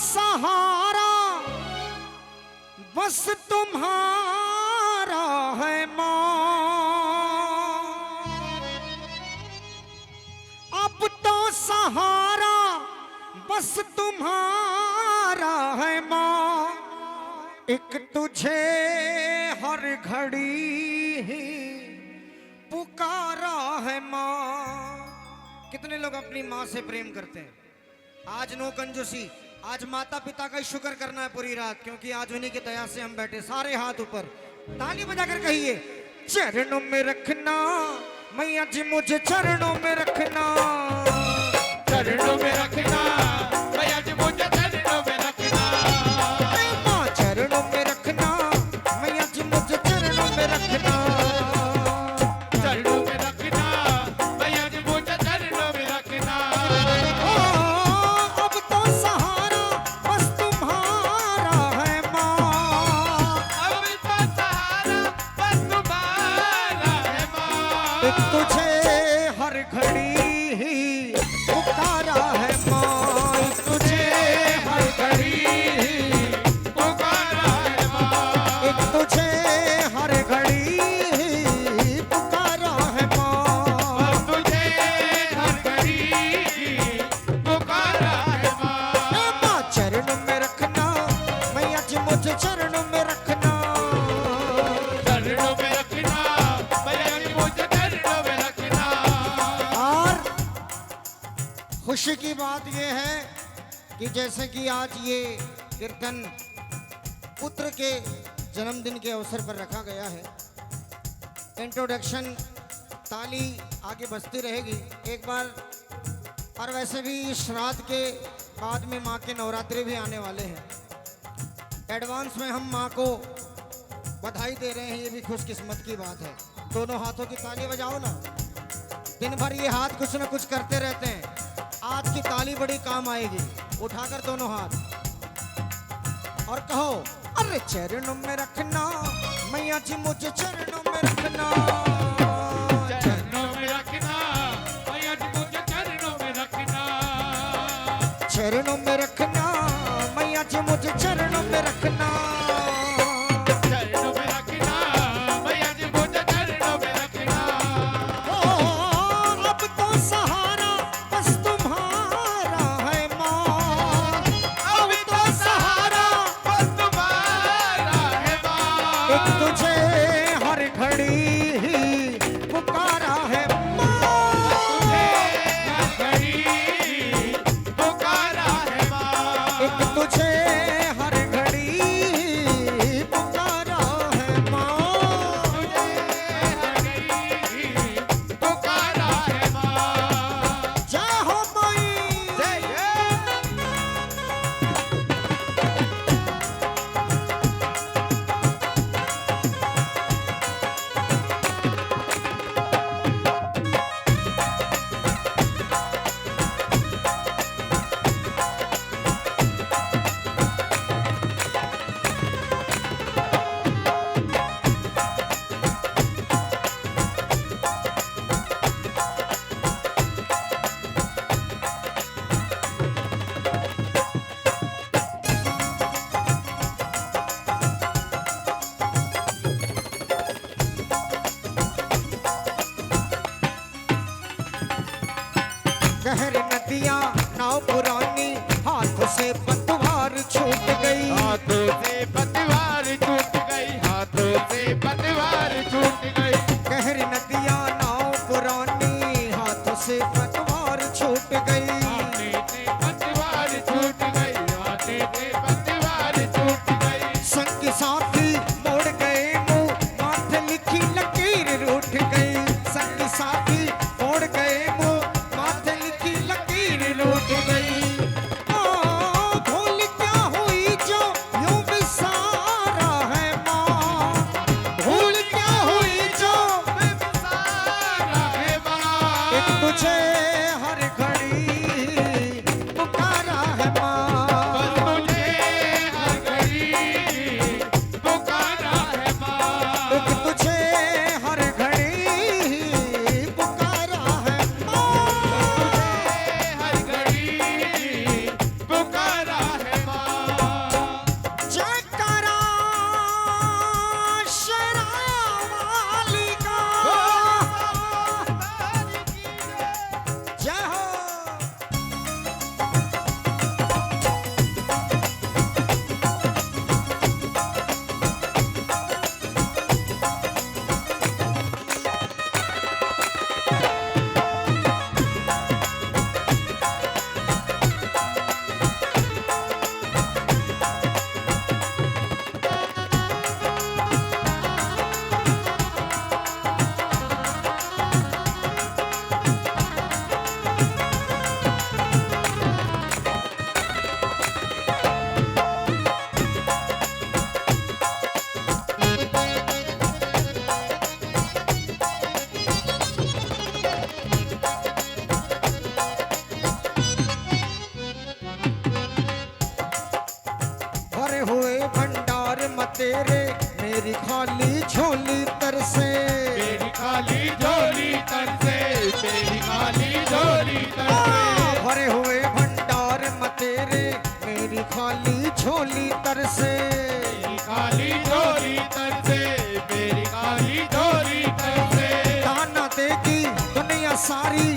सहारा बस तुम्हारा है माँ, अब तो सहारा बस तुम्हारा है माँ, एक तुझे हर घड़ी ही पुकारा है माँ। कितने लोग अपनी माँ से प्रेम करते हैं? आज नो कंजूसी, आज माता पिता का शुक्र करना है पूरी रात, क्योंकि आज उन्हीं की दया से हम बैठे। सारे हाथ ऊपर, ताली बजाकर कहिए, चरणों में रखना मैया जी मुझे, चरणों में रखना, चरणों में रखना मैया जी मुझे, चरणों में रखना, माँ चरणों में रखना मैया जी मुझे, चरणों में रखना, चरणों में रखना मैया जी मुझे, चरणों में रखना। अब तो सहारा बस तुम्हारा है माँ, अब तो सहारा बस तुम्हारा है माँ, एक तुझे हर घड़ी ही पुकारा है माँ, एक तुझे हर घड़ी ही पुकारा है माँ, एक तुझे हर घड़ी ही पुकारा है माँ। अब तुझे हर घड़ी पुकारा है माँ। माँ चरणों में रखना मैया जी मुझे, चरणों में रखना, चरणों में रखना मैया जी मुझे, चरणों में रखना। और खुशी की बात यह है कि जैसे कि आज ये कीर्तन पुत्र के जन्मदिन के अवसर पर रखा गया है, इंट्रोडक्शन ताली आगे बजती रहेगी एक बार। और वैसे भी श्राद्ध के बाद में माँ के नवरात्रि भी आने वाले हैं। एडवांस में हम माँ को बधाई दे रहे हैं, ये भी खुशकिस्मत की बात है। दोनों हाथों की ताली बजाओ ना, दिन भर ये हाथ कुछ ना कुछ करते रहते हैं, आज की ताली बड़ी काम आएगी। उठाकर दोनों हाथ और कहो, अरे चरणों में रखना मैया जी मुझे, चरणों में रखना, चरणों में रखना मैया जी मुझे, चरणों में रखना, चरणों में रखना मैया जी मुझे, चरणों में रखना, चरणों में रखना मैया जी मुझे, चरणों में रखना। ओ अब तो सहारा बस तुम्हारा है माँ, अब तो सहारा बस तुम्हारा है माँ, एक तुझे हर घड़ी ही पुकारा है माँ, तुझे हर घड़ी पुकारा है माँ, एक तुझे हर घड़ी पुकारा है माँ। तुझे हर घड़ी पुकारा है माँ। जय हो माई, जय गहर नदियाँ नाव पुरानी, हाथ से पतवार छूट गई, हाथों से पतवार छूट गई, हाथों से पतवार छूट गई, गहर नदियाँ नाव पुरानी, हाथ से पतवार छूट गई, हाथे से पतवार छूट गई, हाथे से पतवार छूट गई, संग साथी मोड़ गए मुंह, माथे लिखी लकीर रूठ गई, संग साथी मोड़ गए मुंह, माथे लिखी लकीर रूठ गई। भूल क्या हुई जो यूं भी तरसे, मेरी काली डोरी तरसे, मेरी काली डोरी तरसे। ताना देगी दुनिया सारी,